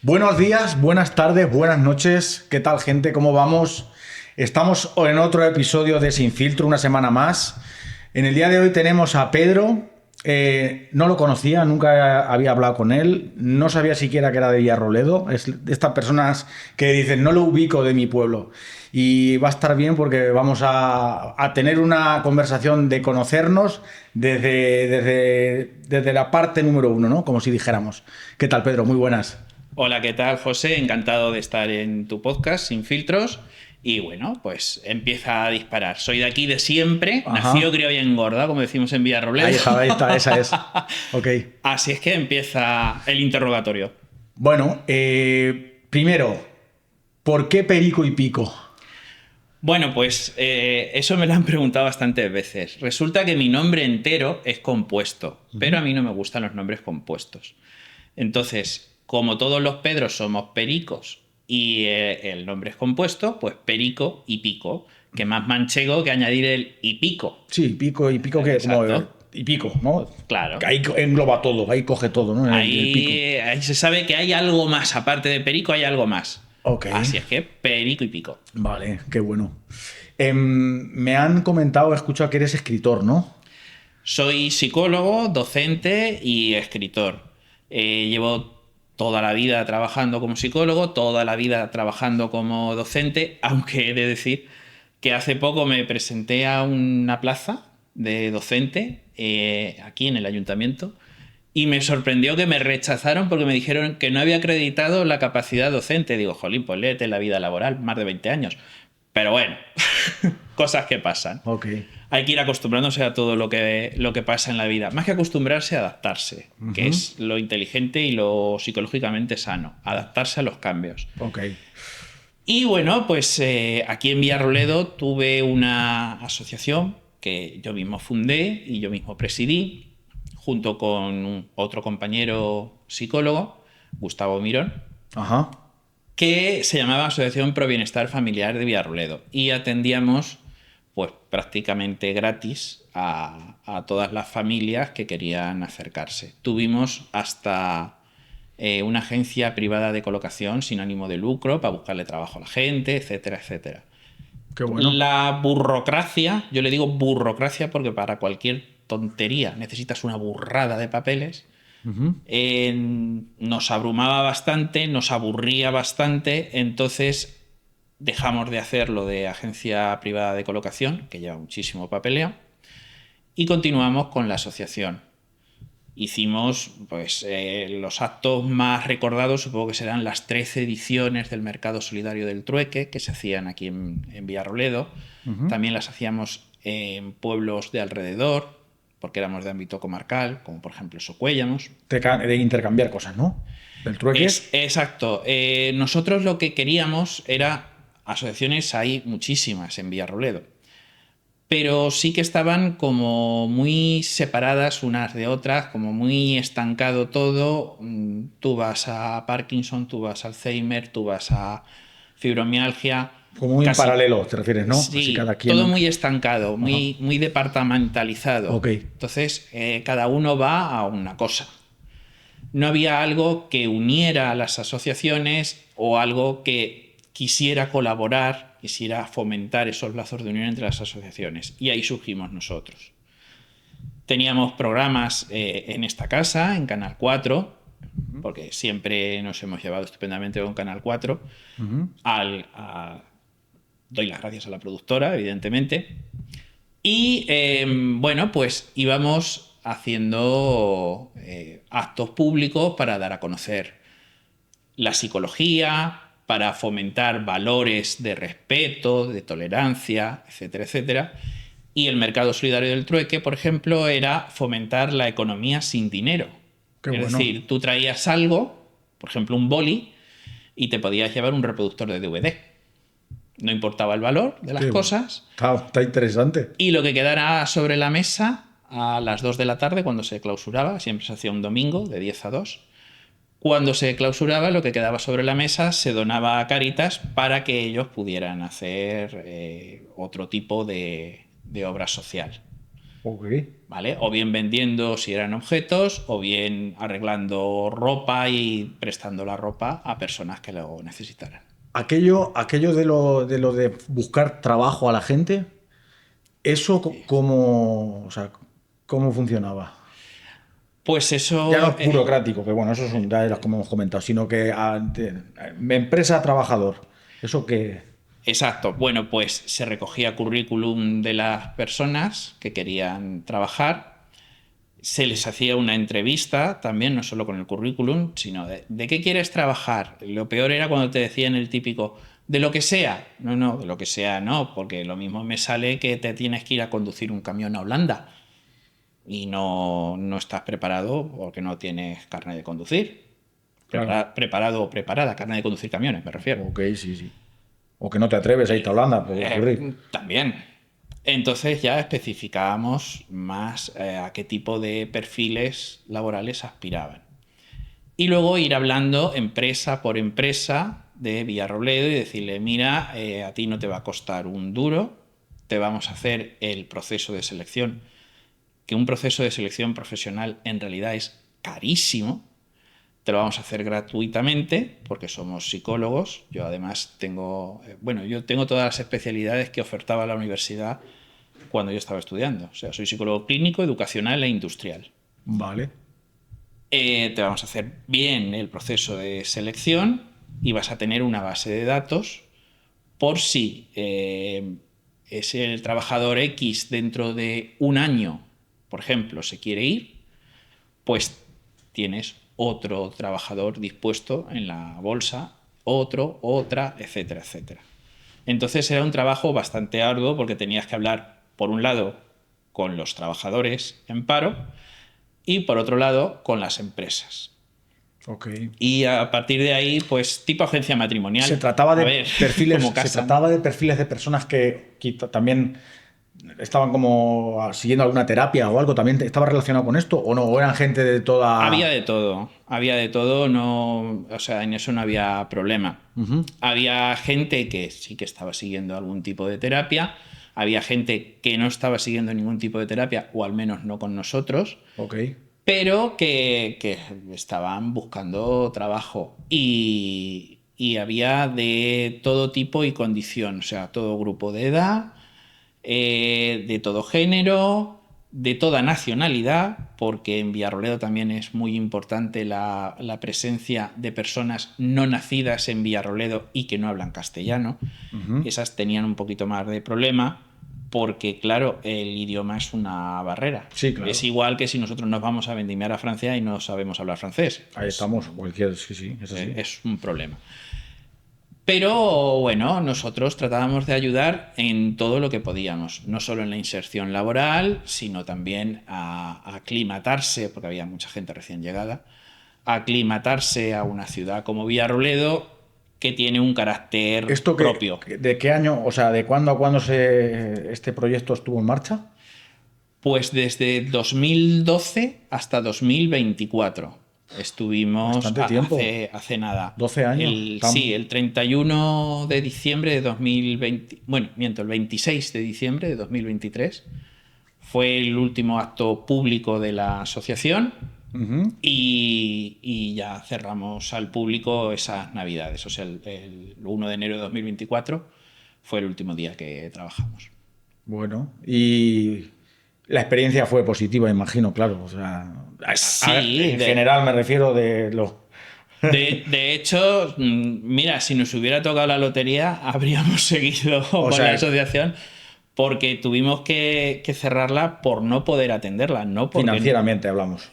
Buenos días, buenas tardes, buenas noches. ¿Qué tal, gente? ¿Cómo vamos? Estamos en otro episodio de Sin Filtro, una semana más. En el día de hoy tenemos a Pedro. No lo conocía, nunca había hablado con él. No sabía siquiera que era de Villarroledo. Es de estas personas que dicen, no lo ubico de mi pueblo. Y va a estar bien porque vamos a tener una conversación de conocernos desde la parte número uno, ¿no? Como si dijéramos. ¿Qué tal, Pedro? Muy buenas. Hola, ¿qué tal, José? Encantado de estar en tu podcast Sin Filtros. Y bueno, pues empieza a disparar. Soy de aquí de siempre, nacido, Ajá. criado y engordado, como decimos en Villarrobledo. Ahí está, esa es. Ok. Así es que empieza el interrogatorio. Bueno, primero, ¿por qué Perico y Pico? Bueno, pues eso me lo han preguntado bastantes veces. Resulta que mi nombre entero es compuesto, pero a mí no me gustan los nombres compuestos. Entonces, como todos los Pedros somos pericos y el nombre es compuesto, pues perico y pico, que más manchego que añadir el y pico. Sí, Pico y Pico que como Exacto, y Pico, ¿no? claro. Que ahí engloba todo, ahí coge todo, ¿no? El Pico. Ahí se sabe que hay algo más, aparte de perico hay algo más. Ok, Así es que perico y pico. vale, qué bueno. Me han comentado, he escuchado que eres escritor, ¿no? Soy psicólogo, docente y escritor. Llevo toda la vida trabajando como psicólogo, toda la vida trabajando como docente, aunque he de decir que hace poco me presenté a una plaza de docente aquí en el ayuntamiento y me sorprendió que me rechazaron porque me dijeron que no había acreditado la capacidad docente. Digo, jolín, pues léete la vida laboral, más de 20 años. Pero bueno, cosas que pasan. Ok. Hay que ir acostumbrándose a todo lo que pasa en la vida. Más que acostumbrarse, adaptarse, que Ujú. es lo inteligente y lo psicológicamente sano. Adaptarse a los cambios. Ok. Y bueno, pues aquí en Villarroledo tuve una asociación que yo mismo fundé y yo mismo presidí, junto con otro compañero psicólogo, Gustavo Mirón, Ajá. que se llamaba Asociación Pro Bienestar Familiar de Villarroledo. Y atendíamos pues prácticamente gratis a todas las familias que querían acercarse. Tuvimos hasta una agencia privada de colocación sin ánimo de lucro para buscarle trabajo a la gente, etcétera, etcétera. Qué bueno. La burocracia, yo le digo burocracia porque para cualquier tontería necesitas una burrada de papeles, Ujú. nos abrumaba bastante, nos aburría bastante, entonces dejamos de hacer lo de agencia privada de colocación, que lleva muchísimo papeleo, y continuamos con la asociación. Hicimos pues, los actos más recordados, supongo que serán las 13 ediciones del Mercado Solidario del Trueque, que se hacían aquí en Villarroledo. Ujú. También las hacíamos en pueblos de alrededor, porque éramos de ámbito comarcal, como por ejemplo Socuéllamos. De intercambiar cosas, ¿no? Del trueque. Es exacto. Nosotros lo que queríamos era asociaciones, hay muchísimas en Villarroledo, pero sí que estaban como muy separadas unas de otras, como muy estancado todo. Tú vas a Parkinson, tú vas a Alzheimer, tú vas a fibromialgia, Como muy en casi paralelo, te refieres, ¿no? Así cada sí, todo quien. muy estancado, Ajá. muy departamentalizado. Ok. Entonces, cada uno va a una cosa. No había algo que uniera a las asociaciones o algo que quisiera colaborar, quisiera fomentar esos lazos de unión entre las asociaciones. Y ahí surgimos nosotros. Teníamos programas en esta casa, en Canal 4, porque siempre nos hemos llevado estupendamente con Canal 4. Ujú. Doy las gracias a la productora, evidentemente. Y bueno, pues íbamos haciendo actos públicos para dar a conocer la psicología, para fomentar valores de respeto, de tolerancia, etcétera, etcétera. Y el mercado solidario del trueque, por ejemplo, era fomentar la economía sin dinero. Qué Es bueno. decir, tú traías algo, por ejemplo un boli, y te podías llevar un reproductor de DVD. No importaba el valor de las Qué bueno. cosas, Está interesante. y lo que quedara sobre la mesa a las 2 de la tarde, cuando se clausuraba, siempre se hacía un domingo de 10 a 2, cuando se clausuraba, lo que quedaba sobre la mesa se donaba a Cáritas para que ellos pudieran hacer otro tipo de obra social. Ok. ¿vale? O bien vendiendo si eran objetos, o bien arreglando ropa y prestando la ropa a personas que lo necesitaran. Aquello de buscar trabajo a la gente, ¿eso cómo, o sea, cómo funcionaba? Pues Ya no eso, es burocrático, que bueno, eso es ya es como hemos comentado, sino que empresa trabajador. ¿Eso qué? exacto. Bueno, pues se recogía currículum de las personas que querían trabajar. Se les hacía una entrevista también, no solo con el currículum, sino de qué quieres trabajar. Lo peor era cuando te decían el típico, de lo que sea. No, no, de lo que sea no, porque lo mismo me sale que te tienes que ir a conducir un camión a Holanda y no estás preparado porque no tienes carne de conducir. Claro. Preparado o preparada, carne de conducir camiones, me refiero. Ok, sí, sí. O que no te atreves a irte a Holanda, puede ocurrir. También. Entonces ya especificábamos más a qué tipo de perfiles laborales aspiraban. Y luego ir hablando empresa por empresa de Villarrobledo y decirle, mira, a ti no te va a costar un duro, te vamos a hacer el proceso de selección, que un proceso de selección profesional en realidad es carísimo, te lo vamos a hacer gratuitamente porque somos psicólogos. Yo además tengo, yo tengo todas las especialidades que ofertaba la universidad cuando yo estaba estudiando. O sea, soy psicólogo clínico, educacional e industrial. Vale. Te vamos a hacer bien el proceso de selección y vas a tener una base de datos por si es el trabajador X dentro de un año, por ejemplo, se quiere ir, pues tienes otro trabajador dispuesto en la bolsa, otra, etcétera, etcétera. Entonces era un trabajo bastante arduo porque tenías que hablar, por un lado, con los trabajadores en paro y, por otro lado, con las empresas. Ok. Y a partir de ahí, pues tipo agencia matrimonial. Se trataba A de ver, perfiles, cómo se casan. trataba de perfiles de personas que también estaban como siguiendo alguna terapia o algo. ¿También estaba relacionado con esto? ¿O no? ¿O eran gente de toda? Había de todo, no, o sea, en eso no había problema. Ujú. Había gente que sí que estaba siguiendo algún tipo de terapia, había gente que no estaba siguiendo ningún tipo de terapia, o al menos no con nosotros, Ok. pero que estaban buscando trabajo y había de todo tipo y condición, o sea, todo grupo de edad, de todo género, de toda nacionalidad, porque en Villarrobledo también es muy importante la presencia de personas no nacidas en Villarrobledo y que no hablan castellano. Ujú. Esas tenían un poquito más de problema porque, claro, el idioma es una barrera. Sí, Es claro. igual que si nosotros nos vamos a vendimiar a Francia y no sabemos hablar francés. Ahí Pues estamos. Cualquier, sí, sí, es así. es un problema. Pero bueno, nosotros tratábamos de ayudar en todo lo que podíamos, no solo en la inserción laboral, sino también a aclimatarse, porque había mucha gente recién llegada, a aclimatarse a una ciudad como Villarrobledo, que tiene un carácter ¿Esto propio. de qué año, o sea, de cuándo a cuándo este proyecto estuvo en marcha? Pues desde 2012 hasta 2024. Estuvimos Bastante tiempo. hace nada. 12 años. Sí, el 31 de diciembre de 2020, bueno, miento, el 26 de diciembre de 2023 fue el último acto público de la asociación Ujú. y ya cerramos al público esas navidades. O sea, el 1 de enero de 2024 fue el último día que trabajamos. Bueno, y la experiencia fue positiva, imagino, claro. O sea, Sí, en general me refiero de lo. de hecho, mira, si nos hubiera tocado la lotería, habríamos seguido O con la sea, asociación porque tuvimos que cerrarla por no poder atenderla, no porque financieramente hablamos.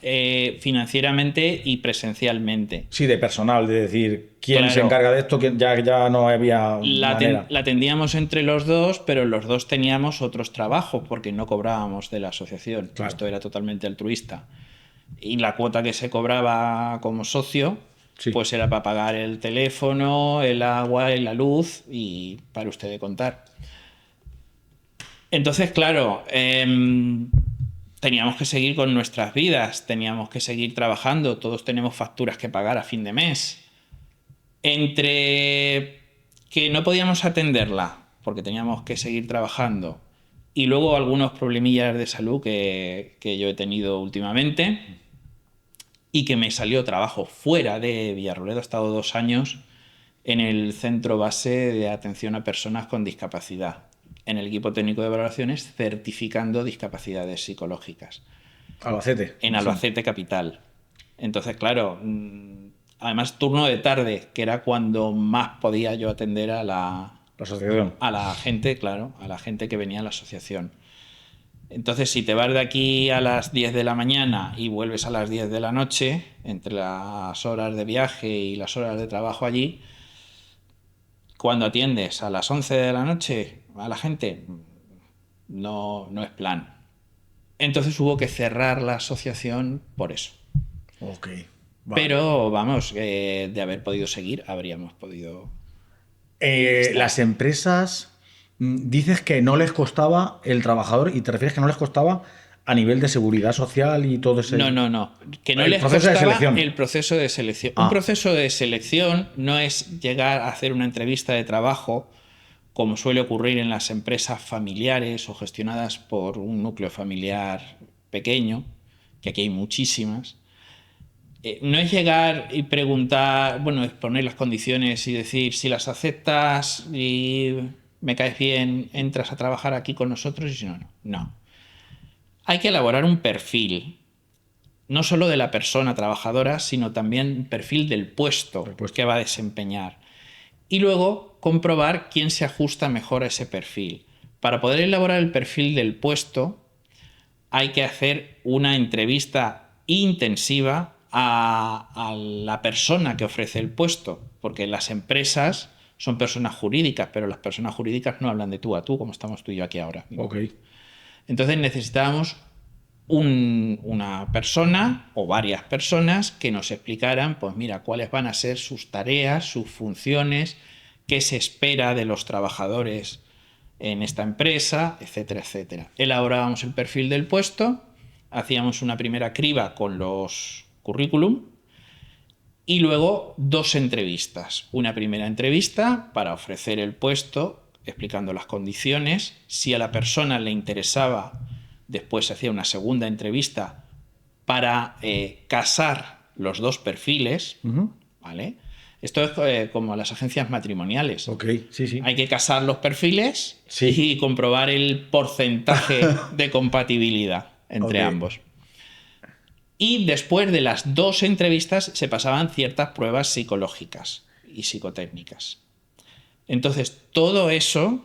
financieramente y presencialmente. Sí, de personal, de decir quién se Claro, encarga de esto, ya no había manera. la atendíamos entre los dos, pero los dos teníamos otros trabajos porque no cobrábamos de la asociación. Claro, Esto era totalmente altruista. Y la cuota que se cobraba como socio, sí. pues era para pagar el teléfono, el agua y la luz y para usted de contar. Entonces, claro, teníamos que seguir con nuestras vidas, teníamos que seguir trabajando, todos tenemos facturas que pagar a fin de mes. Entre que no podíamos atenderla porque teníamos que seguir trabajando Y luego algunos problemillas de salud que yo he tenido últimamente y que me salió trabajo fuera de Villarrobledo. He estado 2 años en el centro base de atención a personas con discapacidad, en el equipo técnico de evaluaciones, certificando discapacidades psicológicas. Albacete. En Albacete capital. Entonces, claro, además turno de tarde, que era cuando más podía yo atender a la asociación. A la gente, claro, a la gente que venía a la asociación. Entonces, si te vas de aquí a las 10 de la mañana y vuelves a las 10 de la noche, entre las horas de viaje y las horas de trabajo allí, cuando atiendes a las 11 de la noche a la gente, no es plan. Entonces hubo que cerrar la asociación por eso. Ok. Vale. Pero vamos, de haber podido seguir, habríamos podido... Las empresas, dices que no les costaba el trabajador y te refieres que no les costaba a nivel de seguridad social y todo ese... No. Que no El les proceso de costaba selección. el proceso de selección. Ah. Un proceso de selección no es llegar a hacer una entrevista de trabajo como suele ocurrir en las empresas familiares o gestionadas por un núcleo familiar pequeño, que aquí hay muchísimas. No es llegar y preguntar, bueno, exponer las condiciones y decir si las aceptas y me caes bien, entras a trabajar aquí con nosotros y si no, no. No. Hay que elaborar un perfil, no solo de la persona trabajadora, sino también un perfil del puesto que va a desempeñar. Y luego comprobar quién se ajusta mejor a ese perfil. Para poder elaborar el perfil del puesto, hay que hacer una entrevista intensiva a la persona que ofrece el puesto, porque las empresas son personas jurídicas, pero las personas jurídicas no hablan de tú a tú, como estamos tú y yo aquí ahora. Ok. Entonces necesitábamos una persona o varias personas que nos explicaran, pues mira, cuáles van a ser sus tareas, sus funciones, qué se espera de los trabajadores en esta empresa, etcétera, etcétera. Elaborábamos el perfil del puesto, hacíamos una primera criba con los currículum y luego 2 entrevistas. Una primera entrevista para ofrecer el puesto, explicando las condiciones. Si a la persona le interesaba, después se hacía una segunda entrevista para casar los 2 perfiles, ¿vale? Esto es como las agencias matrimoniales. Ok, sí. Hay que casar los perfiles Sí. y comprobar el porcentaje de compatibilidad entre ambos. Y después de las 2 entrevistas se pasaban ciertas pruebas psicológicas y psicotécnicas. Entonces, todo eso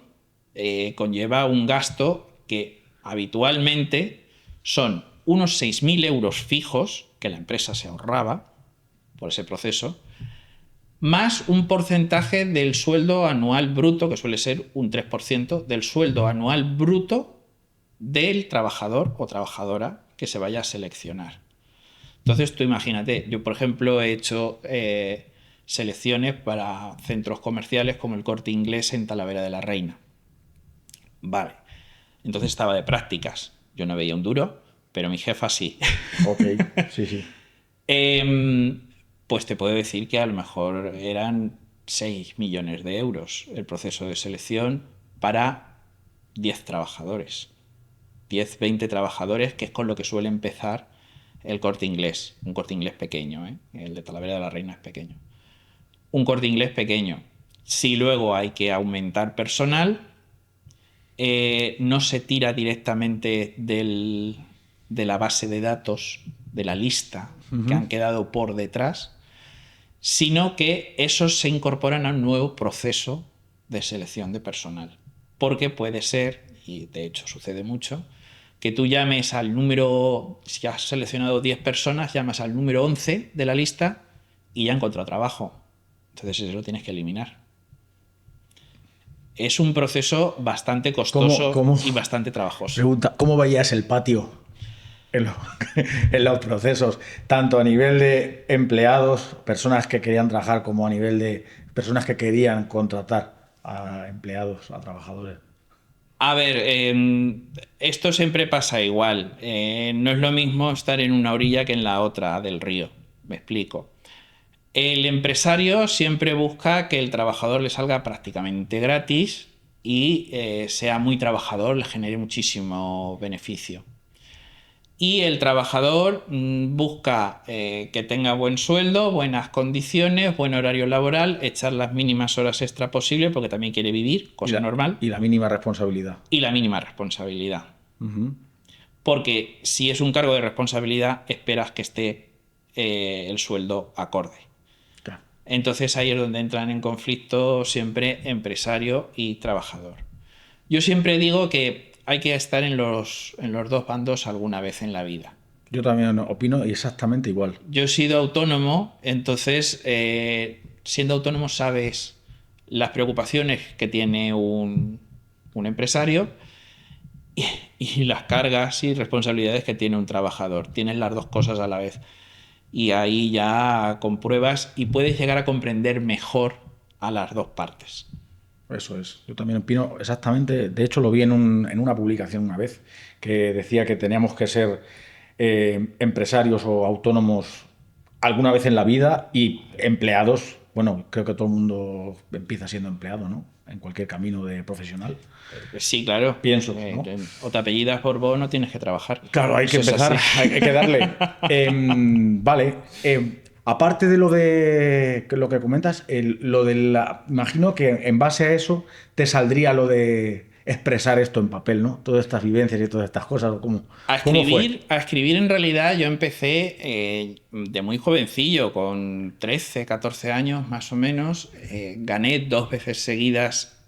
conlleva un gasto que habitualmente son unos 6.000 euros fijos que la empresa se ahorraba por ese proceso, más un porcentaje del sueldo anual bruto, que suele ser un 3% del sueldo anual bruto del trabajador o trabajadora que se vaya a seleccionar. Entonces tú imagínate, yo por ejemplo he hecho selecciones para centros comerciales como el Corte Inglés en Talavera de la Reina. Vale, entonces estaba de prácticas, yo no veía un duro, pero mi jefa sí. Ok, sí. Pues te puedo decir que a lo mejor eran 6 millones de euros el proceso de selección para 10 trabajadores. 10, 20 trabajadores, que es con lo que suele empezar el Corte Inglés. Un Corte Inglés pequeño, ¿eh? El de Talavera de la Reina es pequeño. Un Corte Inglés pequeño. Si luego hay que aumentar personal, no se tira directamente de la base de datos, de la lista que han quedado por detrás, sino que esos se incorporan a un nuevo proceso de selección de personal. Porque puede ser, y de hecho sucede mucho, que tú llames al número, si has seleccionado 10 personas, llamas al número 11 de la lista y ya encontró trabajo. Entonces eso lo tienes que eliminar. Es un proceso bastante costoso y bastante trabajoso. Pregunta, ¿cómo veías el patio en los procesos? Tanto a nivel de empleados, personas que querían trabajar, como a nivel de personas que querían contratar a empleados, a trabajadores. A ver, esto siempre pasa igual. No es lo mismo estar en una orilla que en la otra del río. Me explico. El empresario siempre busca que el trabajador le salga prácticamente gratis y sea muy trabajador, le genere muchísimo beneficio. Y el trabajador busca que tenga buen sueldo, buenas condiciones, buen horario laboral, echar las mínimas horas extra posible porque también quiere vivir, cosa normal. Y la mínima responsabilidad. Y la mínima responsabilidad. Porque si es un cargo de responsabilidad, esperas que esté el sueldo acorde. Claro. Entonces ahí es donde entran en conflicto siempre empresario y trabajador. Yo siempre digo que hay que estar en los dos bandos alguna vez en la vida. Yo también opino exactamente igual. Yo he sido autónomo, entonces siendo autónomo sabes las preocupaciones que tiene un empresario y las cargas y responsabilidades que tiene un trabajador. Tienes las dos cosas a la vez. Y ahí ya compruebas y puedes llegar a comprender mejor a las dos partes. Eso es. Yo también opino exactamente. De hecho, lo vi en una publicación una vez que decía que teníamos que ser empresarios o autónomos alguna vez en la vida y empleados. Bueno, creo que todo el mundo empieza siendo empleado, ¿no? En cualquier camino de profesional. Sí, claro. Pienso, ¿no? O te apellidas Borbón, no tienes que trabajar. Claro, hay que empezar, hay que darle. Vale. Aparte de lo que comentas, imagino que en base a eso te saldría lo de expresar esto en papel, ¿no? Todas estas vivencias y todas estas cosas. ¿Cómo fue? A escribir en realidad yo empecé de muy jovencillo, con 13, 14 años más o menos. Gané 2 veces seguidas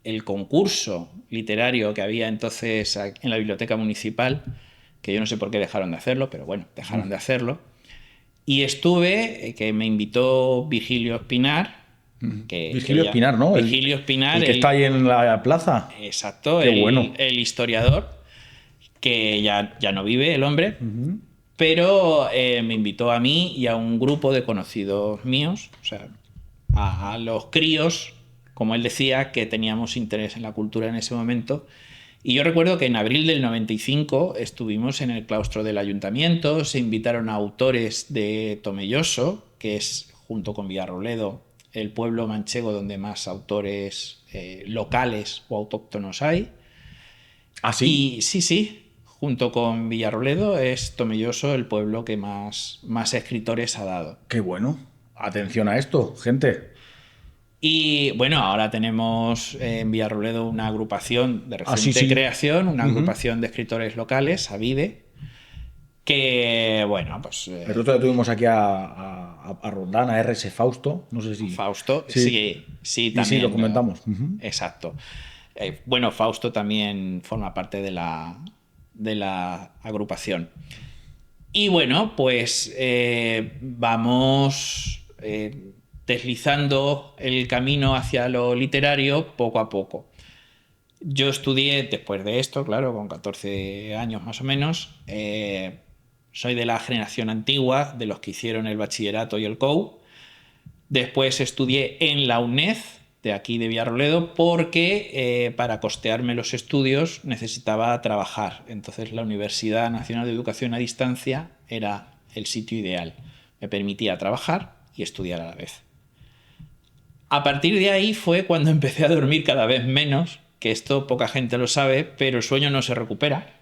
el concurso literario que había entonces en la biblioteca municipal, que yo no sé por qué dejaron de hacerlo, pero bueno, dejaron de hacerlo. Y estuve, que me invitó Vigilio Espinar. Vigilio Espinar, ¿no? Vigilio Espinar. El que está ahí en la plaza. Exacto, Qué bueno. El historiador, que ya no vive el hombre, pero me invitó a mí y a un grupo de conocidos míos, o sea, a los críos, como él decía, que teníamos interés en la cultura en ese momento. Y yo recuerdo que en abril del 95 estuvimos en el claustro del ayuntamiento, se invitaron a autores de Tomelloso, que es, junto con Villarrobledo, el pueblo manchego donde más autores locales o autóctonos hay. ¿Ah, sí? Y sí, junto con Villarrobledo es Tomelloso el pueblo que más escritores ha dado. Qué bueno. Atención a esto, gente. Y bueno, ahora tenemos en Villarrobledo una agrupación de reciente creación, una agrupación de escritores locales, Avide, que bueno, pues... El otro día tuvimos aquí a Roldán, a RS Fausto, no sé si... Fausto, sí, también. Sí, lo comentamos. Exacto. Bueno, Fausto también forma parte de la agrupación. Y bueno, pues vamos... deslizando el camino hacia lo literario poco a poco. Yo estudié después de esto, claro, con 14 años más o menos. Soy de la generación antigua, de los que hicieron el bachillerato y el COU. Después estudié en la UNED, de aquí de Villarrobledo, porque para costearme los estudios necesitaba trabajar. Entonces la Universidad Nacional de Educación a Distancia era el sitio ideal. Me permitía trabajar y estudiar a la vez. A partir de ahí fue cuando empecé a dormir cada vez menos, que esto poca gente lo sabe, pero el sueño no se recupera.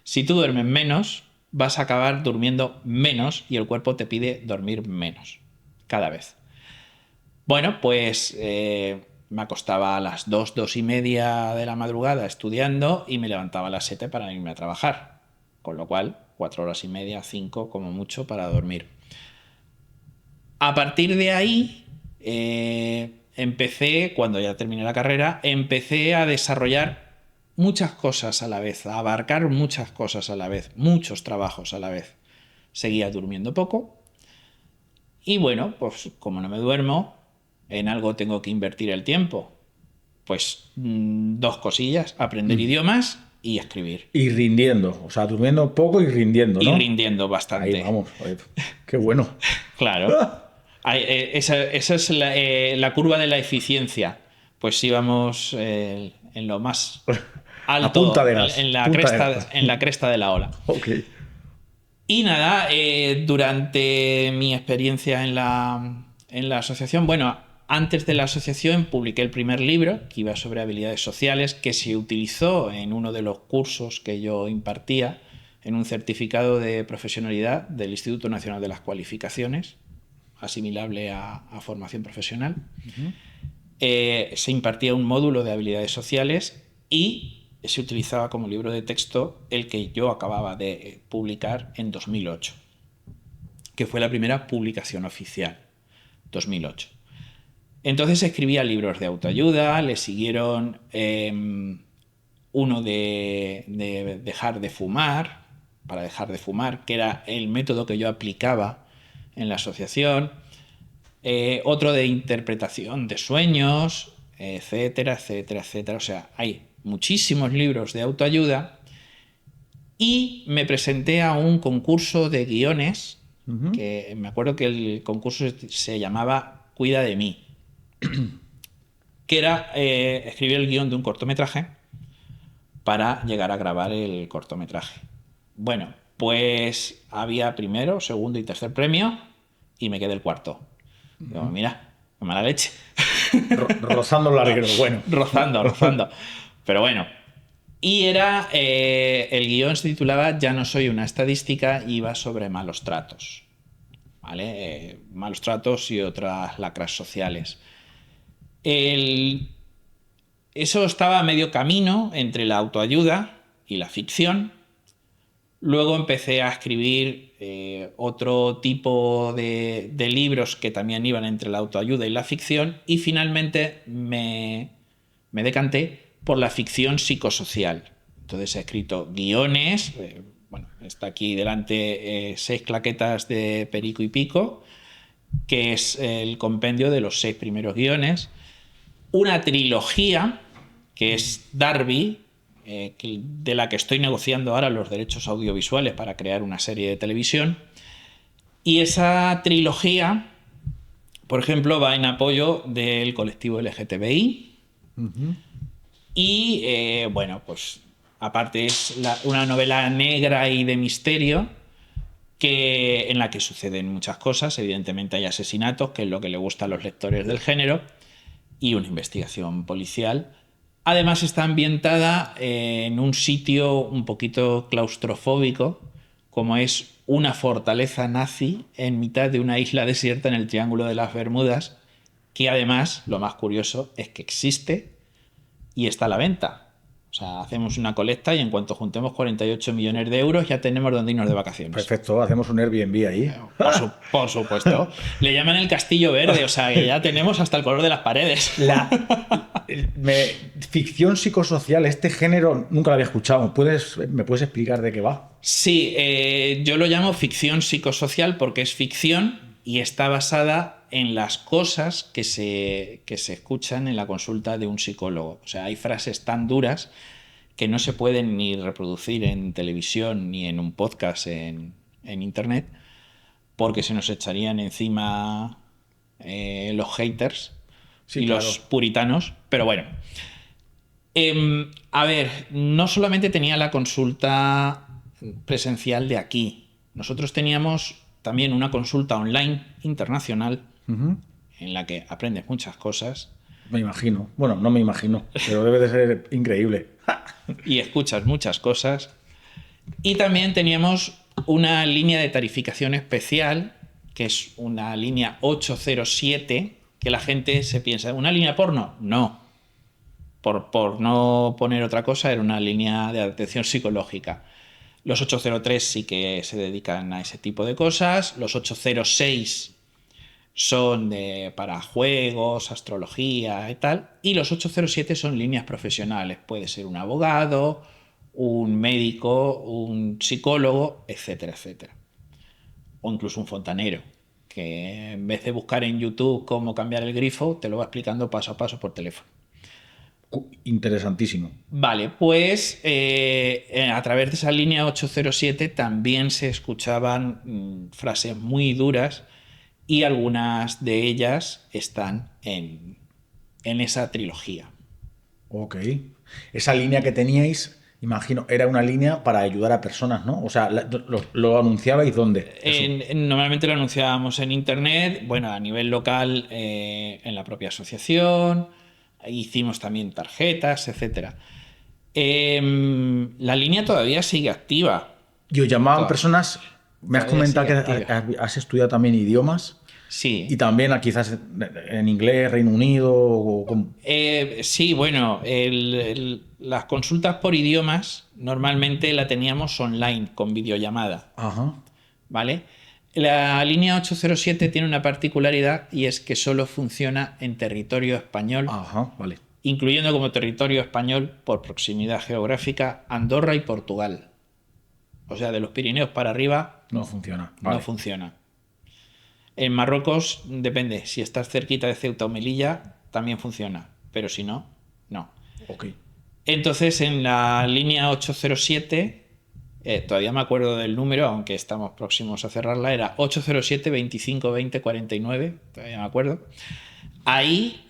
Si tú duermes menos, vas a acabar durmiendo menos y el cuerpo te pide dormir menos, cada vez. Bueno, pues me acostaba a las 2, 2:30 de la madrugada estudiando y me levantaba a las 7 para irme a trabajar. Con lo cual, 4 horas y media, 5 como mucho para dormir. A partir de ahí... empecé, cuando ya terminé la carrera, empecé a desarrollar muchas cosas a la vez, a abarcar muchas cosas a la vez, muchos trabajos a la vez. Seguía durmiendo poco y bueno, pues como no me duermo, en algo tengo que invertir el tiempo. Pues 2 cosillas, aprender idiomas y escribir. Y rindiendo, o sea, durmiendo poco y rindiendo, ¿no? Y rindiendo bastante. Ahí vamos, qué bueno. Claro. Esa es la curva de la eficiencia. Pues íbamos en lo más alto, a punta de gas. en la cresta de la ola. Okay. Y nada, durante mi experiencia en la asociación, bueno, Antes de la asociación publiqué el primer libro, que iba sobre habilidades sociales, que se utilizó en uno de los cursos que yo impartía, en un certificado de profesionalidad del Instituto Nacional de las Cualificaciones, asimilable a formación profesional. Se impartía un módulo de habilidades sociales y se utilizaba como libro de texto el que yo acababa de publicar en 2008, que fue la primera publicación oficial, 2008. Entonces escribía libros de autoayuda, le siguieron uno de dejar de fumar, para dejar de fumar, que era el método que yo aplicaba en la asociación, otro de interpretación de sueños, etcétera, etcétera, etcétera. O sea, hay muchísimos libros de autoayuda y me presenté a un concurso de guiones, que me acuerdo que el concurso se llamaba Cuida de mí, que era escribir el guión de un cortometraje para llegar a grabar el cortometraje. Bueno, pues había primero, segundo y tercer premio y me quedé el cuarto. Digo, mira, qué mala leche. Rozando el larguero, bueno. Rozando. Pero bueno. Y era, el guión se titulaba Ya no soy una estadística y iba sobre malos tratos. ¿Vale? Malos tratos y otras lacras sociales. Eso estaba a medio camino entre la autoayuda y la ficción. Luego empecé a escribir otro tipo de libros que también iban entre la autoayuda y la ficción, y finalmente me decanté por la ficción psicosocial. Entonces he escrito guiones, bueno, está aquí delante 6 claquetas de Perico y Pico, que es el compendio de los 6 primeros guiones, una trilogía que es Darby, de la que estoy negociando ahora los derechos audiovisuales para crear una serie de televisión. Y esa trilogía, por ejemplo, va en apoyo del colectivo LGTBI. Y, bueno, pues aparte es una novela negra y de misterio en la que suceden muchas cosas. Evidentemente hay asesinatos, que es lo que le gusta a los lectores del género, y una investigación policial. Además está ambientada en un sitio un poquito claustrofóbico, como es una fortaleza nazi en mitad de una isla desierta en el Triángulo de las Bermudas, que además, lo más curioso, es que existe y está a la venta. O sea, hacemos una colecta y en cuanto juntemos 48 millones de euros ya tenemos dónde irnos de vacaciones. Perfecto, hacemos un Airbnb ahí. Por supuesto. Le llaman el Castillo Verde, o sea, que ya tenemos hasta el color de las paredes. Ficción psicosocial, este género nunca lo había escuchado. ¿Me puedes explicar de qué va? Sí, yo lo llamo ficción psicosocial porque es ficción y está basada en las cosas que se escuchan en la consulta de un psicólogo. O sea, hay frases tan duras que no se pueden ni reproducir en televisión ni en un podcast en internet, porque se nos echarían encima los haters, sí, y claro, los puritanos. Pero bueno, a ver, no solamente tenía la consulta presencial de aquí, nosotros teníamos también una consulta online internacional en la que aprendes muchas cosas. Me imagino. Bueno, no me imagino, pero debe de ser increíble. Y escuchas muchas cosas. Y también teníamos una línea de tarificación especial, que es una línea 807, que la gente se piensa, ¿una línea porno? No. Por no poner otra cosa, era una línea de atención psicológica. Los 803 sí que se dedican a ese tipo de cosas. Los 806 son para juegos, astrología y tal. Y los 807 son líneas profesionales. Puede ser un abogado, un médico, un psicólogo, etcétera, etcétera. O incluso un fontanero, que en vez de buscar en YouTube cómo cambiar el grifo, te lo va explicando paso a paso por teléfono. Interesantísimo. Vale, pues a través de esa línea 807 también se escuchaban frases muy duras y algunas de ellas están en esa trilogía. Ok. Esa línea que teníais imagino, era una línea para ayudar a personas, ¿no? O sea, ¿lo anunciabais dónde? Normalmente lo anunciábamos en internet, bueno, a nivel local, en la propia asociación, hicimos también tarjetas, etcétera. La línea todavía sigue activa. Y os llamaban Toda- personas, me has Todavía comentado que sigue activa. has estudiado también idiomas y Sí. también quizás en inglés, Reino Unido, Sí, bueno, las consultas por idiomas normalmente la teníamos online con videollamada, Ajá, ¿vale? La línea 807 tiene una particularidad y es que solo funciona en territorio español, ajá, vale. incluyendo como territorio español por proximidad geográfica Andorra y Portugal. O sea, de los Pirineos para arriba No funciona, no vale. funciona. En Marruecos depende, si estás cerquita de Ceuta o Melilla también funciona, pero si no, no. Ok. Entonces en la línea 807, todavía me acuerdo del número, aunque estamos próximos a cerrarla, era 807 25 20 49, todavía me acuerdo. Ahí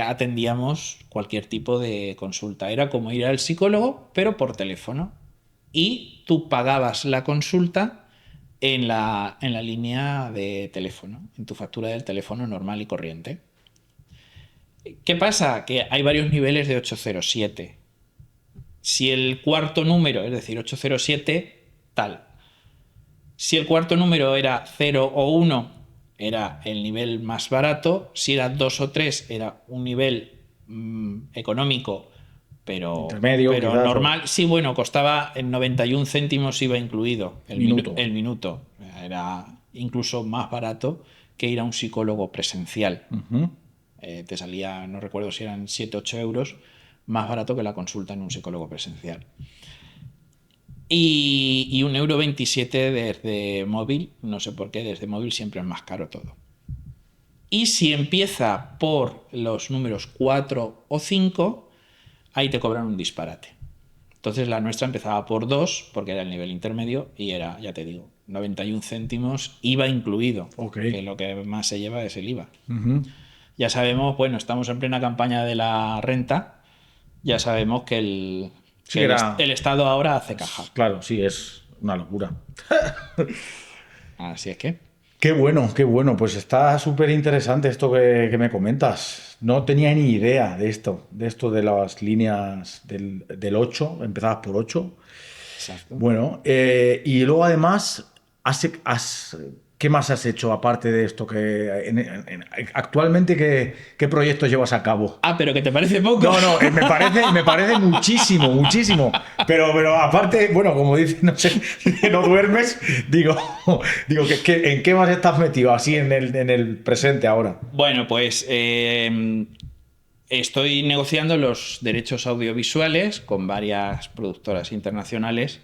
atendíamos cualquier tipo de consulta. Era como ir al psicólogo, pero por teléfono. Y tú pagabas la consulta en la línea de teléfono, en tu factura del teléfono normal y corriente. ¿Qué pasa? Que hay varios niveles de 807. Si el cuarto número, es decir, 807, tal. Si el cuarto número era 0 o 1, era el nivel más barato. Si era 2 o 3, era un nivel económico, Intermedio, pero quizás, o normal. Sí, bueno, costaba en 91 céntimos, iba incluido minuto. el minuto. Era incluso más barato que ir a un psicólogo presencial. Ujú. Te salía, no recuerdo si eran 7 8 euros, más barato que la consulta en un psicólogo presencial. Y 1,27 € desde móvil, no sé por qué, desde móvil siempre es más caro todo. Y si empieza por los números 4 o 5, ahí te cobran un disparate. Entonces la nuestra empezaba por 2, porque era el nivel intermedio, y era, ya te digo, 91 céntimos, IVA incluido, Ok. que lo que más se lleva es el IVA. Ujú. Ya sabemos, bueno, estamos en plena campaña de la renta, ya sabemos que Sí que era. el Estado ahora hace caja. Claro, sí, es una locura. Así es que... Qué bueno, qué bueno. Pues está súper interesante esto que me comentas. No tenía ni idea de esto de las líneas del 8, empezadas por 8. Exacto. Bueno, y luego además, ¿qué más has hecho aparte de esto? Actualmente, ¿qué proyectos llevas a cabo? Ah, pero que te parece poco. No, no, me parece muchísimo, muchísimo. Pero aparte, bueno, como dices, no sé, que no duermes, digo ¿en qué más estás metido así en el presente ahora? Bueno, pues estoy negociando los derechos audiovisuales con varias productoras internacionales,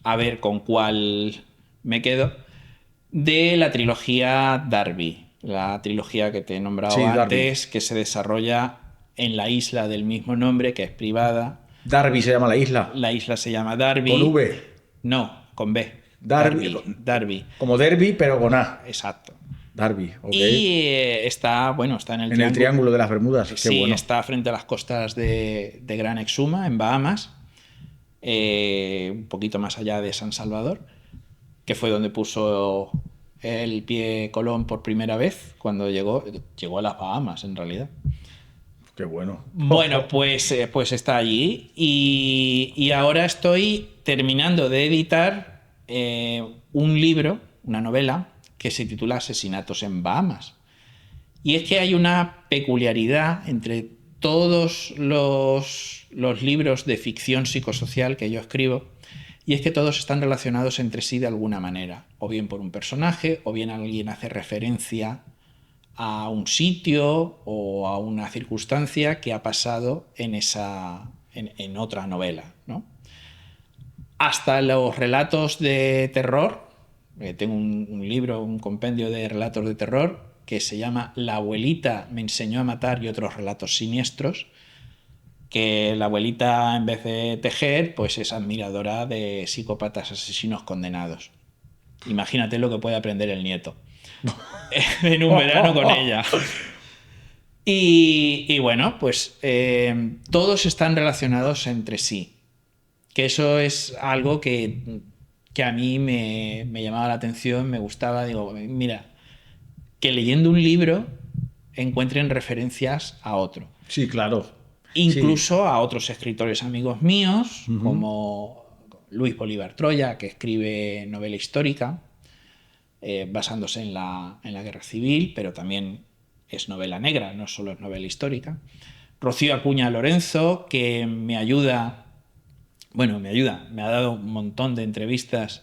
a ver con cuál me quedo, de la trilogía Darby, la trilogía que te he nombrado Sí, Darby. antes, que se desarrolla en la isla del mismo nombre, que es privada. Darby se llama la isla. La isla se llama Con Darby. V. No, con B. Darby. Darby. Como Derby, pero con A. Exacto. Darby, ok. Y está en el En el Triángulo de las Bermudas, qué Sí, bueno. está frente a las costas de Gran Exuma, en Bahamas, un poquito más allá de San Salvador, que fue donde puso el pie Colón por primera vez, cuando llegó a las Bahamas, en realidad. Qué bueno. Bueno, pues está allí y ahora estoy terminando de editar un libro, una novela, que se titula Asesinatos en Bahamas. Y es que hay una peculiaridad entre todos los libros de ficción psicosocial que yo escribo, y es que todos están relacionados entre sí de alguna manera, o bien por un personaje, o bien alguien hace referencia a un sitio o a una circunstancia que ha pasado en otra novela, ¿no? Hasta los relatos de terror. Tengo un libro, un compendio de relatos de terror que se llama La abuelita me enseñó a matar y otros relatos siniestros, que la abuelita, en vez de tejer, pues es admiradora de psicópatas asesinos condenados. Imagínate lo que puede aprender el nieto en un verano con ella. Y bueno, pues todos están relacionados entre sí. Que eso es algo que a mí me llamaba la atención, me gustaba. Digo, mira, que leyendo un libro encuentren referencias a otro. Sí, claro. Sí. Incluso a otros escritores amigos míos, Ujú. como Luis Bolívar Troya, que escribe novela histórica, basándose en la Guerra Civil, pero también es novela negra, no solo es novela histórica. Rocío Acuña Lorenzo, que me ayuda, me ha dado un montón de entrevistas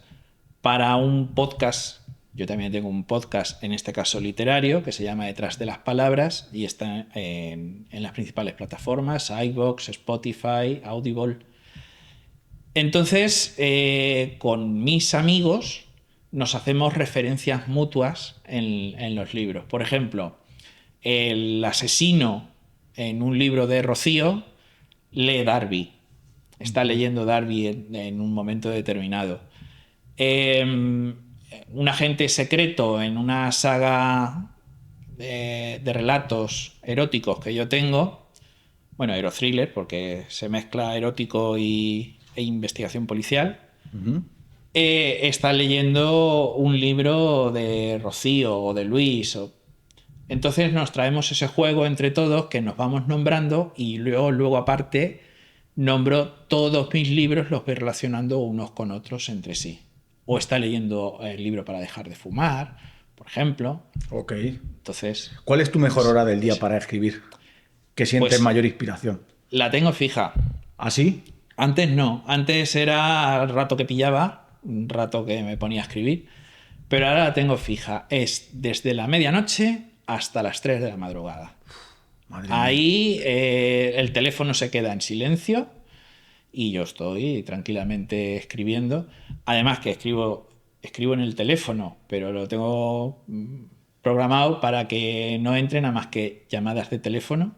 para un podcast. Yo también tengo un podcast, en este caso literario, que se llama Detrás de las Palabras y está en las principales plataformas, iVoox, Spotify, Audible. Entonces, con mis amigos nos hacemos referencias mutuas en los libros. Por ejemplo, el asesino en un libro de Rocío lee Darby. Está leyendo Darby en un momento determinado. Un agente secreto en una saga de relatos eróticos que yo tengo, bueno, erothriller, porque se mezcla erótico e investigación policial, Ujú. está leyendo un libro de Rocío o de Luis. Entonces nos traemos ese juego entre todos que nos vamos nombrando y luego aparte nombro todos mis libros, los voy relacionando unos con otros entre sí. O está leyendo el libro para dejar de fumar, por ejemplo. Ok. Entonces, ¿Cuál es tu mejor hora del día pues, para escribir? ¿Que sientes pues mayor inspiración? la tengo fija. ¿Así? Antes no, antes era el rato que pillaba, un rato que me ponía a escribir, pero ahora la tengo fija. Es desde la medianoche hasta las 3 de la madrugada. Madre mía. Ahí el teléfono se queda en silencio y yo estoy tranquilamente escribiendo. Además que escribo en el teléfono, pero lo tengo programado para que no entren nada más que llamadas de teléfono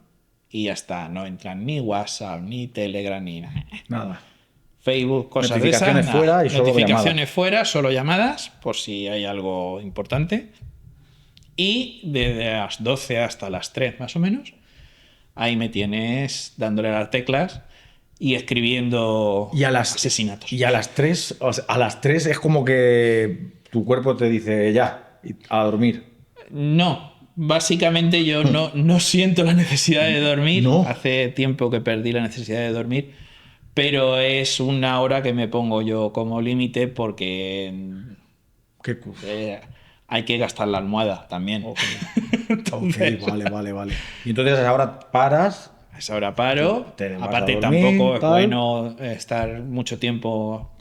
y ya está. No entran ni WhatsApp, ni Telegram, ni nada. Nada. Facebook, cosas de esas, Notificaciones nada. fuera y solo Notificaciones llamadas. fuera, solo llamadas, por si hay algo importante. Y desde las 12 hasta las 3 más o menos, ahí me tienes dándole a las teclas y escribiendo Y a las, asesinatos. y a las 3, o sea, a las 3 es como que tu cuerpo te dice ya, a dormir. No, básicamente yo no siento la necesidad de dormir. No. Hace tiempo que perdí la necesidad de dormir, pero es una hora que me pongo yo como límite porque Qué eh, hay que gastar la almohada también. Ok. Ok, Entonces, vale. Y entonces ahora paras, a esa hora paro. te vas a Aparte, tampoco dormir, es tal, bueno estar mucho tiempo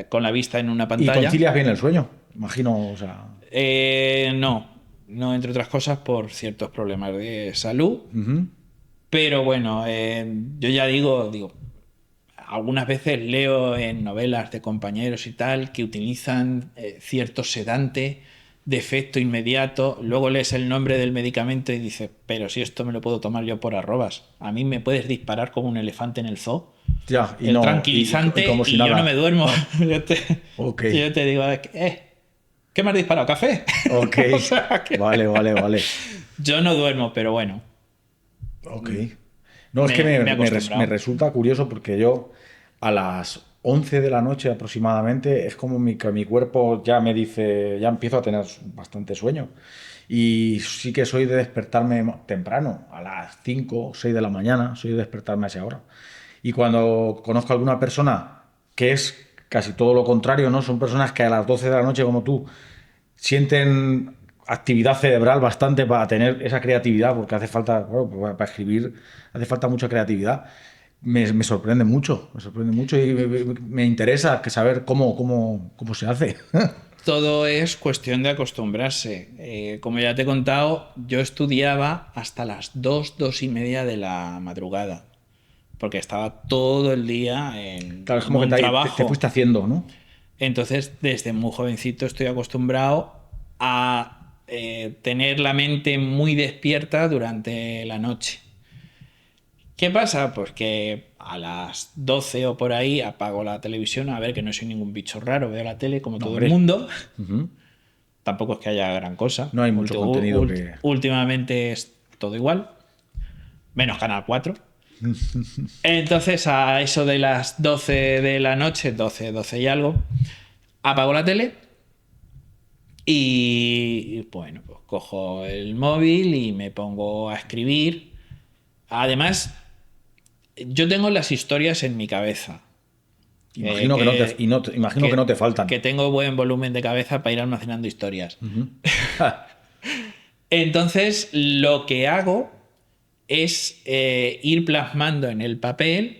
con la vista en una y pantalla. concilias bien el sueño. Imagino, o sea. No, entre otras cosas por ciertos problemas de salud. Ujú. Pero bueno, yo ya digo, algunas veces leo en novelas de compañeros y tal que utilizan cierto sedante de efecto inmediato, luego lees el nombre del medicamento y dices, pero si esto me lo puedo tomar yo por arrobas, a mí me puedes disparar como un elefante en el zoo, Ya, y el no, tranquilizante, como si y yo no nada. me duermo. Ok, Yo te digo, ¿qué me has disparado? ¿Café? ok. O sea, que Vale. yo no duermo, pero bueno, Ok. No, es que me he me acostumbrado. resulta curioso porque yo a las 11 de la noche aproximadamente es como que mi cuerpo ya me dice, ya empiezo a tener bastante sueño. Y sí que soy de despertarme temprano, a las 5 o 6 de la mañana, soy de despertarme a esa hora. Y cuando conozco a alguna persona que es casi todo lo contrario, ¿no? Son personas que a las 12 de la noche, como tú, sienten actividad cerebral bastante para tener esa creatividad, porque hace falta, bueno, para escribir hace falta mucha creatividad. Me sorprende mucho y me interesa que saber cómo se hace. Todo es cuestión de acostumbrarse. Como ya te he contado, yo estudiaba hasta las 2:30 de la madrugada, porque estaba todo el día Claro, es en como que un te fuiste trabajo. haciendo, ¿no? Entonces, desde muy jovencito estoy acostumbrado a tener la mente muy despierta durante la noche. ¿Qué pasa? Pues que a las 12 o por ahí apago la televisión, a ver que no soy ningún bicho raro, veo la tele como No, todo el hombre. mundo. Ujú. Tampoco es que haya gran cosa. No hay mucho contenido que... Últimamente es todo igual, menos Canal 4. Entonces, a eso de las 12 de la noche, 12 y algo, apago la tele y bueno, pues cojo el móvil y me pongo a escribir. Además, yo tengo las historias en mi cabeza. Imagino imagino que no te faltan. Que tengo buen volumen de cabeza para ir almacenando historias. Entonces, lo que hago es ir plasmando en el papel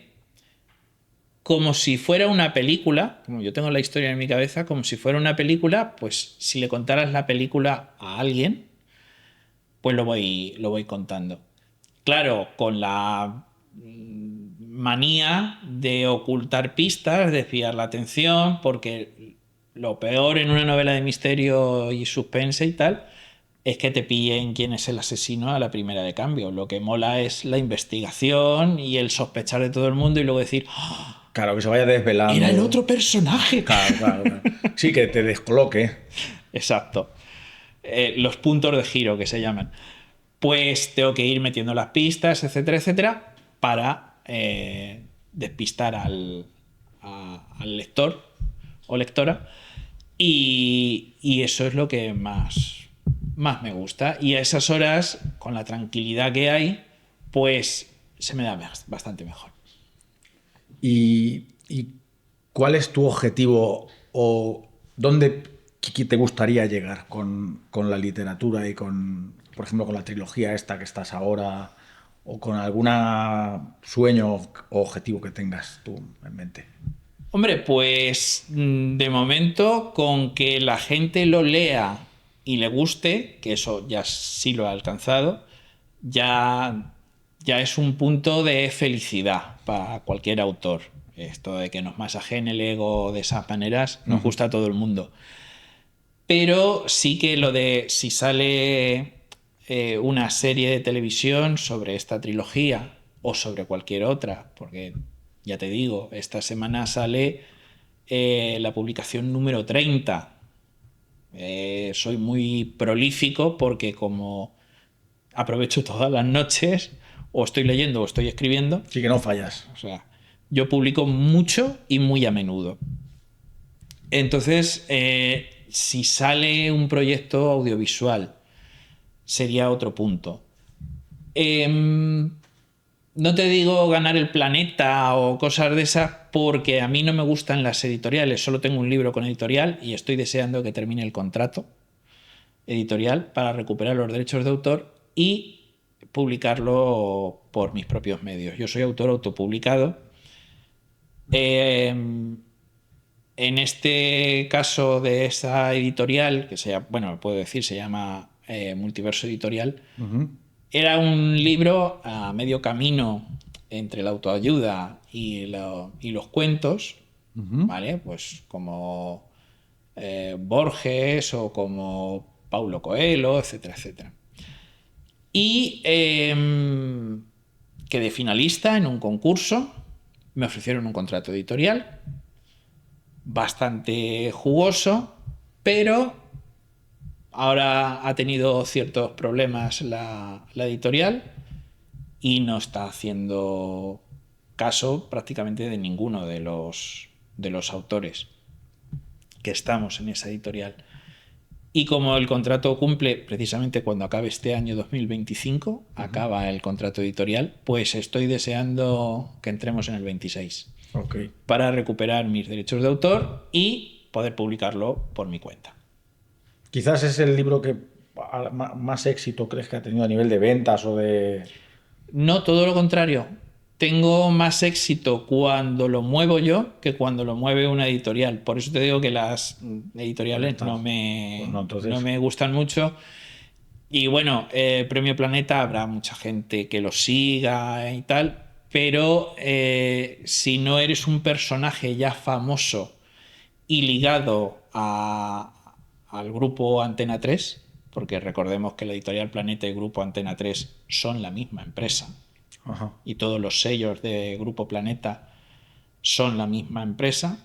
como si fuera una película, como yo tengo la historia en mi cabeza, como si fuera una película, pues si le contaras la película a alguien, pues lo voy contando. Claro, con la manía de ocultar pistas, desviar la atención, porque lo peor en una novela de misterio y suspense y tal es que te pillen quién es el asesino a la primera de cambio. Lo que mola es la investigación y el sospechar de todo el mundo y luego decir, ¡oh! Claro, que se vaya desvelando. Era el otro personaje. Claro. Sí, que te descoloque. Exacto. Los puntos de giro que se llaman. Pues tengo que ir metiendo las pistas, etcétera, etcétera, para despistar al lector o lectora. Y eso es lo que más me gusta. Y a esas horas, con la tranquilidad que hay, pues se me da bastante mejor. ¿Y cuál es tu objetivo o dónde te gustaría llegar con la literatura y por ejemplo, con la trilogía esta que estás ahora, o con algún sueño o objetivo que tengas tú en mente? Hombre, pues de momento, con que la gente lo lea y le guste, que eso ya sí lo ha alcanzado, ya es un punto de felicidad para cualquier autor. Esto de que nos masajeen el ego de esas maneras nos gusta a todo el mundo. Pero sí que lo de si sale una serie de televisión sobre esta trilogía o sobre cualquier otra, porque ya te digo, esta semana sale la publicación número 30. Soy muy prolífico porque como aprovecho todas las noches, o estoy leyendo o estoy escribiendo. Sí, que no fallas. O sea, yo publico mucho y muy a menudo. Entonces, si sale un proyecto audiovisual, sería otro punto. No te digo ganar el planeta o cosas de esas, porque a mí no me gustan las editoriales. Solo tengo un libro con editorial y estoy deseando que termine el contrato editorial para recuperar los derechos de autor y publicarlo por mis propios medios. Yo soy autor autopublicado. En este caso de esa editorial, que bueno, puedo decir, se llama Multiverso Editorial, era un libro a medio camino entre la autoayuda y los cuentos, ¿vale? Pues como Borges o como Paulo Coelho, etcétera, etcétera. Y quedé finalista en un concurso, me ofrecieron un contrato editorial bastante jugoso, pero ahora ha tenido ciertos problemas la editorial y no está haciendo caso prácticamente de ninguno de los autores que estamos en esa editorial. Y como el contrato cumple precisamente cuando acabe este año 2025, acaba el contrato editorial, pues estoy deseando que entremos en el 26. Okay. Para recuperar mis derechos de autor y poder publicarlo por mi cuenta. Quizás es el libro que más éxito crees que ha tenido a nivel de ventas o de... No, todo lo contrario. Tengo más éxito cuando lo muevo yo que cuando lo mueve una editorial. Por eso te digo que las editoriales no me gustan mucho. Y bueno, Premio Planeta habrá mucha gente que lo siga y tal, pero si no eres un personaje ya famoso y ligado al grupo Antena 3, porque recordemos que la editorial Planeta y el grupo Antena 3 son la misma empresa. Ajá. Y todos los sellos de Grupo Planeta son la misma empresa.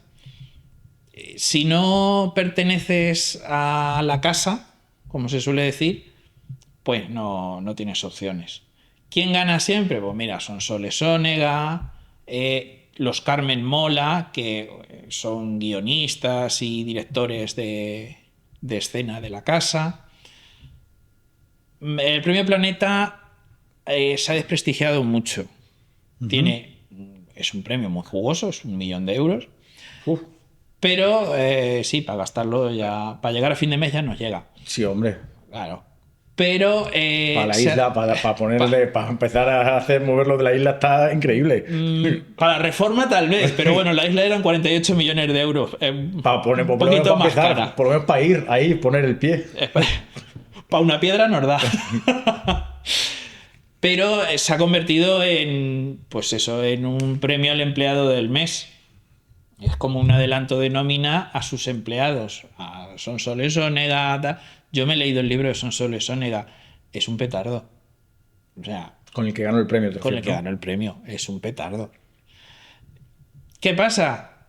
Si no perteneces a la casa, como se suele decir, pues no tienes opciones. ¿Quién gana siempre? Pues mira, Sonsoles Onega, los Carmen Mola, que son guionistas y directores de escena de la casa. El premio Planeta se ha desprestigiado mucho. Es un premio muy jugoso, es 1.000.000 de euros. Uf. Pero sí, para gastarlo ya, para llegar a fin de mes ya nos llega. Sí, hombre. Claro. Pero Para la isla, para ponerle, para empezar a hacer moverlo de la isla está increíble. Para reforma tal vez, pero bueno, la isla eran 48 millones de euros. Para poner, Un por lo menos poquito para más empezar, cara. por lo menos para ir ahí, poner el pie. Para una piedra nos da. Pero se ha convertido en, pues eso, en un premio al empleado del mes. Es como un adelanto de nómina a sus empleados. A Sonsoles Onega. Yo me he leído el libro de Sonsoles Onega. Es un petardo. O sea, Con el que ganó el premio. con el que ganó el premio. Es un petardo. ¿Qué pasa?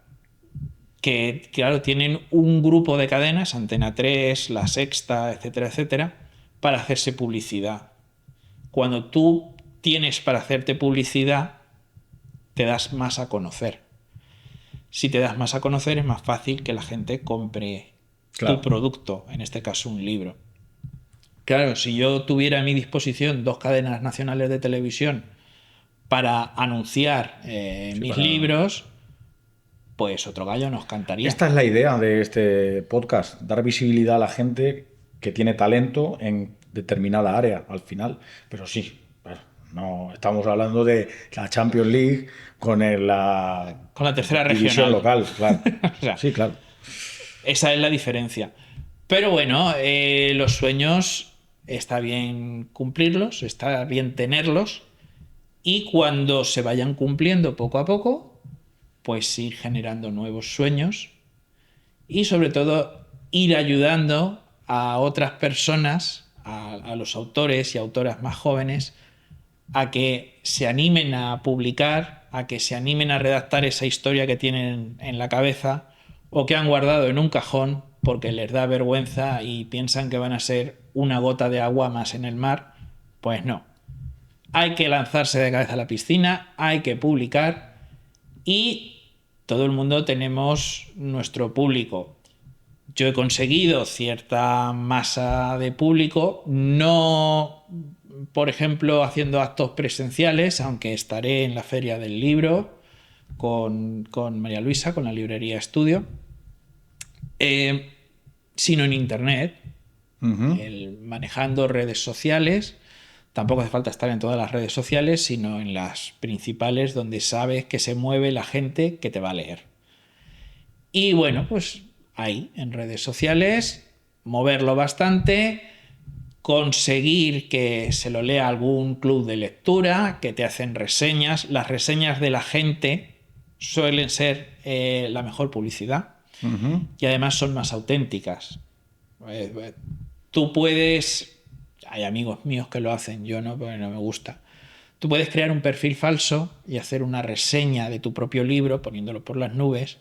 Que, claro, tienen un grupo de cadenas, Antena 3, La Sexta, etcétera, etcétera, para hacerse publicidad. Cuando tú tienes para hacerte publicidad, te das más a conocer. Si te das más a conocer, es más fácil que la gente compre tu producto, en este caso un libro. Claro, si yo tuviera a mi disposición 2 cadenas nacionales de televisión para anunciar mis libros, pues otro gallo nos cantaría. Esta es la idea de este podcast, dar visibilidad a la gente que tiene talento en determinada área al final. Pero sí, no estamos hablando de la Champions League con la tercera división regional local, claro. O sea, sí, claro. Esa es la diferencia. Pero bueno, los sueños está bien cumplirlos, está bien tenerlos, y cuando se vayan cumpliendo poco a poco, pues ir generando nuevos sueños y sobre todo ir ayudando a otras personas, a los autores y autoras más jóvenes, a que se animen a publicar, a que se animen a redactar esa historia que tienen en la cabeza o que han guardado en un cajón porque les da vergüenza y piensan que van a ser una gota de agua más en el mar. Pues no. Hay que lanzarse de cabeza a la piscina, hay que publicar, y todo el mundo tenemos nuestro público. Yo he conseguido cierta masa de público, no, por ejemplo, haciendo actos presenciales, aunque estaré en la Feria del Libro con María Luisa, con la librería Estudio, sino en Internet, manejando redes sociales. Tampoco hace falta estar en todas las redes sociales, sino en las principales donde sabes que se mueve la gente que te va a leer. Y bueno, pues ahí, en redes sociales, moverlo bastante, conseguir que se lo lea algún club de lectura, que te hacen reseñas. Las reseñas de la gente suelen ser la mejor publicidad y además son más auténticas. Tú puedes... Hay amigos míos que lo hacen, yo no, porque no me gusta. Tú puedes crear un perfil falso y hacer una reseña de tu propio libro poniéndolo por las nubes,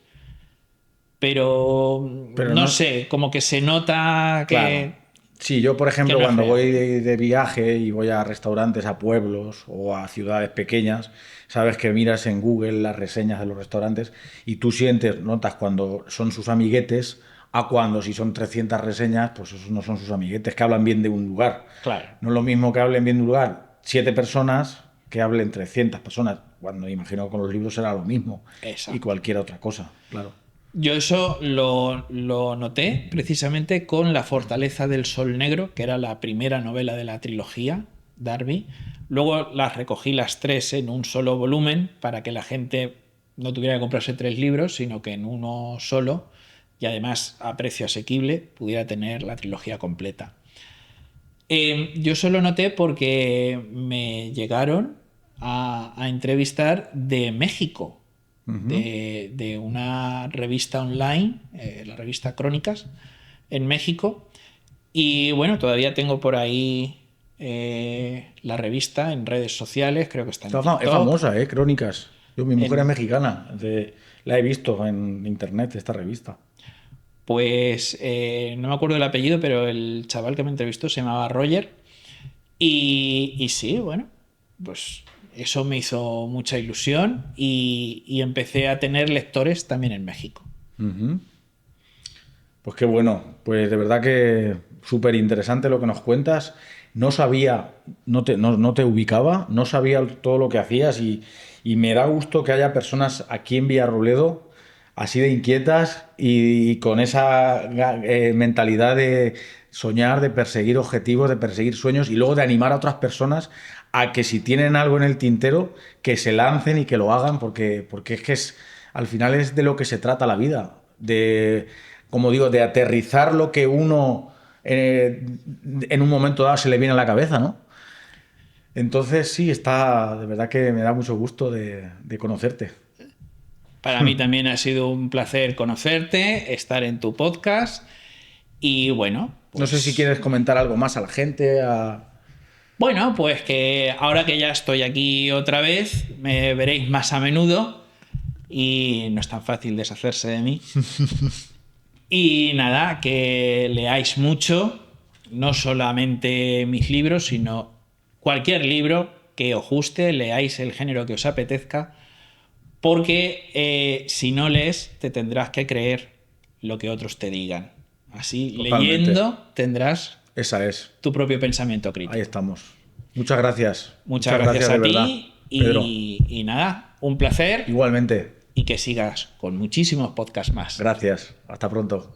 pero no sé, como que se nota que... Claro. Sí, yo por ejemplo cuando voy de viaje y voy a restaurantes, a pueblos o a ciudades pequeñas, sabes que miras en Google las reseñas de los restaurantes y tú notas cuando son sus amiguetes a cuando si son 300 reseñas, pues esos no son sus amiguetes que hablan bien de un lugar. Claro. No es lo mismo que hablen bien de un lugar 7 personas que hablen 300 personas, cuando imagino que con los libros será lo mismo. Exacto. Y cualquier otra cosa, claro. Yo eso lo noté precisamente con La fortaleza del sol negro, que era la primera novela de la trilogía Darby. Luego las recogí las 3 en un solo volumen para que la gente no tuviera que comprarse 3 libros, sino que en uno solo, y además a precio asequible, pudiera tener la trilogía completa. Yo eso lo noté porque me llegaron a entrevistar de México, de una revista online, la revista Crónicas, en México. Y bueno, todavía tengo por ahí la revista en redes sociales, creo que está en TikTok. Es famosa, Crónicas. Mi mujer es mexicana, la he visto en internet, esta revista. Pues no me acuerdo del apellido, pero el chaval que me entrevistó se llamaba Roger. Y sí, bueno, pues eso me hizo mucha ilusión y empecé a tener lectores también en México. Ujú. Pues qué bueno, pues de verdad que súper interesante lo que nos cuentas. No sabía, no te ubicaba, no sabía todo lo que hacías y me da gusto que haya personas aquí en Villarrobledo así de inquietas y con esa mentalidad de soñar, de perseguir objetivos, de perseguir sueños y luego de animar a otras personas a que si tienen algo en el tintero, que se lancen y que lo hagan, porque es que al final es de lo que se trata la vida, de, como digo, de aterrizar lo que uno en un momento dado se le viene a la cabeza, ¿no? Entonces sí, de verdad que me da mucho gusto de conocerte. Para mí también ha sido un placer conocerte, estar en tu podcast y bueno, No sé si pues... quieres comentar algo más a la gente. Bueno, pues que ahora que ya estoy aquí otra vez, me veréis más a menudo y no es tan fácil deshacerse de mí. Y nada, que leáis mucho, no solamente mis libros, sino cualquier libro que os guste, leáis el género que os apetezca, porque si no lees, te tendrás que creer lo que otros te digan. Así, Totalmente. leyendo, tendrás Esa es. tu propio pensamiento Ahí crítico. estamos. Muchas gracias. Muchas gracias de a verdad, ti Pedro. y nada, un placer Igualmente. y que sigas con muchísimos podcasts más. Gracias. Hasta pronto.